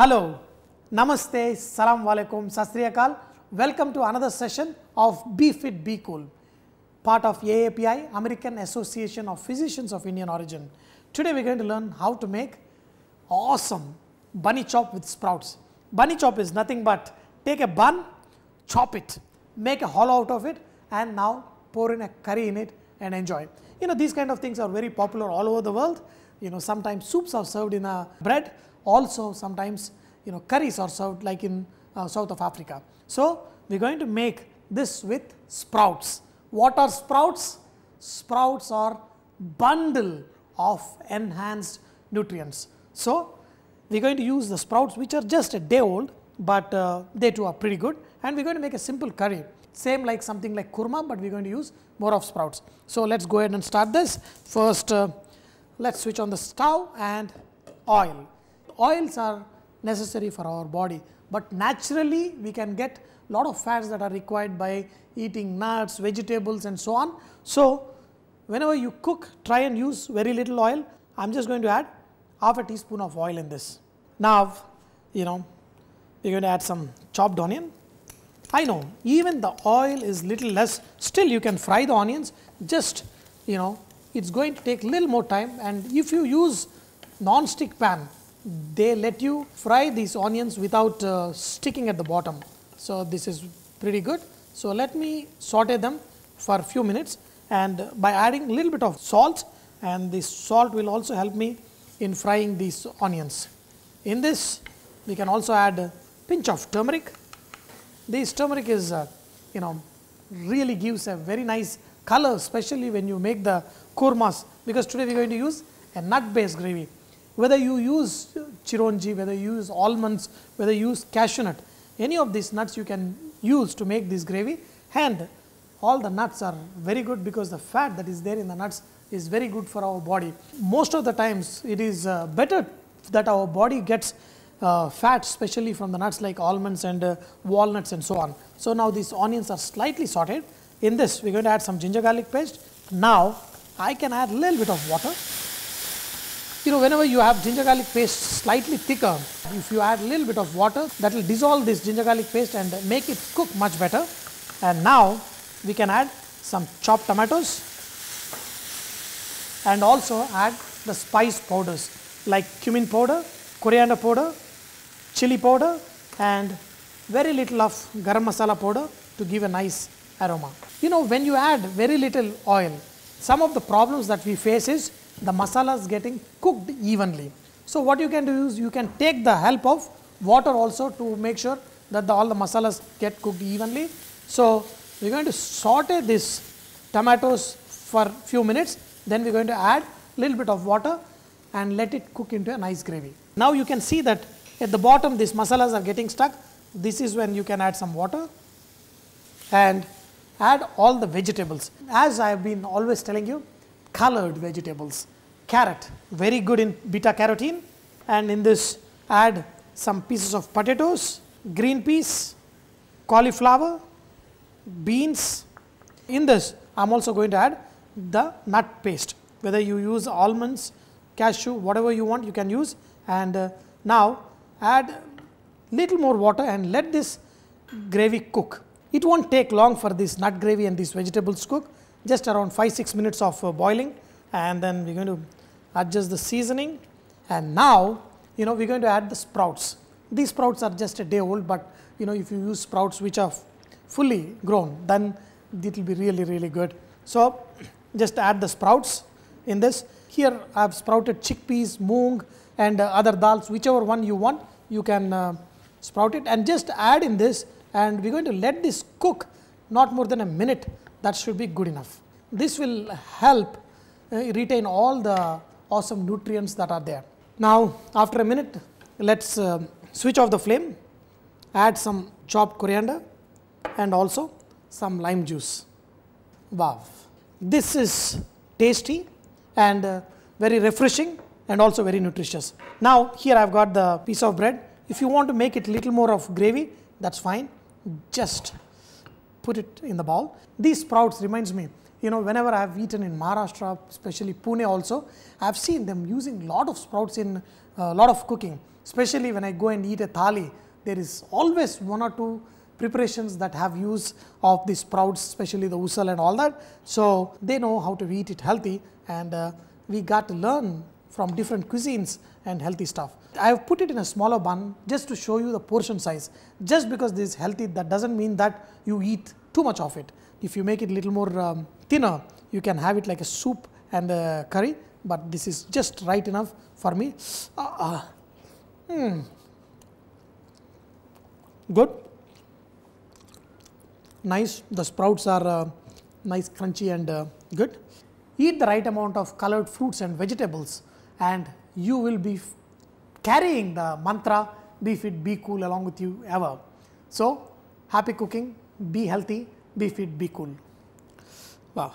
Hello, Namaste, Salam Walaikum, Sat Sri Akal. Welcome to another session of Be Fit, Be Cool, part of AAPI, American Association of Physicians of Indian Origin. Today we are going to learn how to make awesome bunny chop with sprouts. Bunny chop is nothing but take a bun, chop it, make a hollow out of it, and now pour in a curry in it and enjoy. You know, these kind of things are very popular all over the world. You know, sometimes soups are served in a bread. Also, sometimes, you know, curries are served like in south of Africa. So, we are going to make this with sprouts. What are sprouts? Sprouts are bundle of enhanced nutrients. So, we are going to use the sprouts which are just a day old, but they too are pretty good, and we are going to make a simple curry. Same like something like kurma, but we are going to use more of sprouts. So, let us go ahead and start this. First, let us switch on the stove and oil. Oils are necessary for our body, but naturally we can get a lot of fats that are required by eating nuts, vegetables and so on. So, whenever you cook, try and use very little oil. I am just going to add half a teaspoon of oil in this. Now, you know, we are going to add some chopped onion. I know even the oil is little less, still you can fry the onions, just, you know, it is going to take little more time, and if you use non-stick pan, they let you fry these onions without sticking at the bottom. So, this is pretty good. So, let me saute them for a few minutes, and by adding a little bit of salt, and this salt will also help me in frying these onions. In this, we can also add a pinch of turmeric. This turmeric is, you know, really gives a very nice color, especially when you make the kurmas, because today we are going to use a nut based gravy. Whether you use chironji, whether you use almonds, whether you use cashew nut, any of these nuts you can use to make this gravy, and all the nuts are very good because the fat that is there in the nuts is very good for our body. Most of the times it is better that our body gets fat, especially from the nuts like almonds and walnuts and so on. So, now these onions are slightly sauteed. In this, we are going to add some ginger garlic paste. Now, I can add a little bit of water. You know, whenever you have ginger garlic paste slightly thicker, if you add a little bit of water, that will dissolve this ginger garlic paste and make it cook much better. And now, we can add some chopped tomatoes and also add the spice powders like cumin powder, coriander powder, chili powder, and very little of garam masala powder to give a nice aroma. You know, when you add very little oil, some of the problems that we face is the masalas getting cooked evenly. So, what you can do is you can take the help of water also to make sure that all the masalas get cooked evenly. So, we are going to saute these tomatoes for a few minutes, then we are going to add a little bit of water and let it cook into a nice gravy. Now, you can see that at the bottom these masalas are getting stuck. This is when you can add some water and add all the vegetables. As I have been always telling you, colored vegetables. Carrot, very good in beta carotene, and in this add some pieces of potatoes, green peas, cauliflower, beans. In this, I am also going to add the nut paste, whether you use almonds, cashew, whatever you want you can use, and now add little more water and let this gravy cook. It won't take long for this nut gravy and these vegetables cook, just around 5-6 minutes of boiling, and then we are going to adjust the seasoning, and now, you know, we are going to add the sprouts. These sprouts are just a day old, but you know, if you use sprouts which are fully grown, then it will be really good. So, just add the sprouts in this. Here I have sprouted chickpeas, moong and other dals, whichever one you want, you can sprout it and just add in this, and we are going to let this cook not more than a minute. That should be good enough. This will help retain all the awesome nutrients that are there. Now, after a minute, let us switch off the flame, add some chopped coriander and also some lime juice. Wow! This is tasty and very refreshing and also very nutritious. Now, here I have got the piece of bread. If you want to make it little more of gravy, that is fine. Just put it in the bowl. These sprouts reminds me, you know, whenever I have eaten in Maharashtra, especially Pune also, I have seen them using lot of sprouts in a lot of cooking. Especially when I go and eat a thali, there is always one or two preparations that have use of the sprouts, especially the usal and all that. So they know how to eat it healthy, and we got to learn from different cuisines and healthy stuff. I have put it in a smaller bun just to show you the portion size. Just because this is healthy, that doesn't mean that you eat too much of it. If you make it a little more thinner, you can have it like a soup and a curry, but this is just right enough for me. Good. Nice. The sprouts are nice, crunchy and good. Eat the right amount of colored fruits and vegetables, and you will be carrying the mantra, be fit, be cool along with you ever. So, happy cooking, be healthy, be fit, be cool. Wow.